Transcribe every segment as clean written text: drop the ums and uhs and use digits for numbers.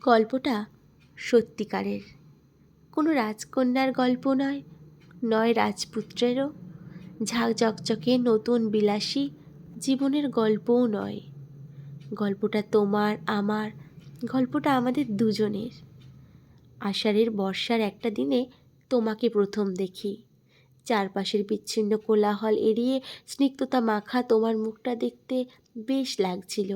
গল্পটা সত্যিকারের, কোনো রাজকন্যার গল্প নয়, নয় রাজপুত্রেরও ঝাঁ চকচকে নতুন বিলাসী জীবনের গল্পও নয়। গল্পটা তোমার, আমার, গল্পটা আমাদের দুজনের। আষাঢ়ের বর্ষার একটা দিনে তোমাকে প্রথম দেখি। চারপাশের বিচ্ছিন্ন কোলাহল এড়িয়ে স্নিগ্ধতা মাখা তোমার মুখটা দেখতে বেশ লাগছিল,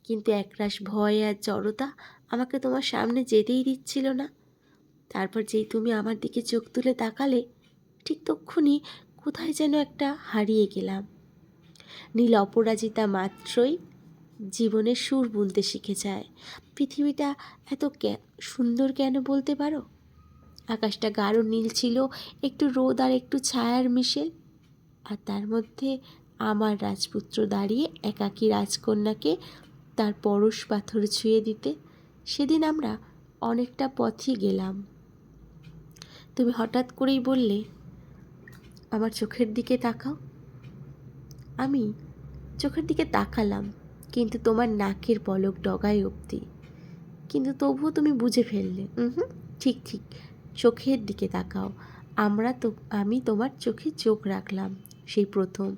কিন্তু একরাশ ভয় আর জড়তা আমাকে তোমার সামনে যেতেই দিচ্ছিল না। তারপর যেই তুমি আমার দিকে চোখ তুলে তাকালে, ঠিক তক্ষুনি কোথায় যেন একটা হারিয়ে গেলাম। নীল অপরাজিতা মাত্রই জীবনের সুর বলতে শিখে যায়। পৃথিবীটা এত সুন্দর কেন বলতে পারো? আকাশটা গাঢ় নীল ছিল, একটু রোদ আর একটু ছায়ার মিশেল, আর তার মধ্যে আমার রাজপুত্র দাঁড়িয়ে একাকী রাজকন্যাকে তার পরশ পাথর ছুঁয়ে দিতে। সেদিন আমরা অনেকটা পথই গেলাম। তুমি হঠাৎ করেই বললে, আমার চোখের দিকে তাকাও। আমি চোখের দিকে তাকালাম, কিন্তু তোমার নাকের পলক ডগায় অবধি। কিন্তু তবুও তুমি বুঝে ফেললে, ঠিক ঠিক, চোখের দিকে তাকাও। আমি তোমার চোখে চোখ রাখলাম। সেই প্রথম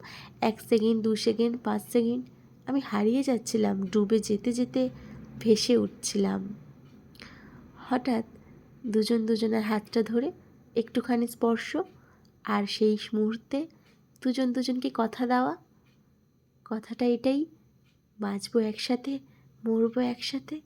1 সেকেন্ড, 2 সেকেন্ড, 5 সেকেন্ড আমি হারিয়ে যাচ্ছিলাম, ডুবে যেতে যেতে ভেসে উঠছিলাম। হঠাৎ দুজন দুজনের হাতটা ধরে একটুখানি স্পর্শ, আর সেই মুহূর্তে দুজন দুজনকে কথা দেওয়া। কথাটা এটাই, বাঁচবো একসাথে, মরবো একসাথে।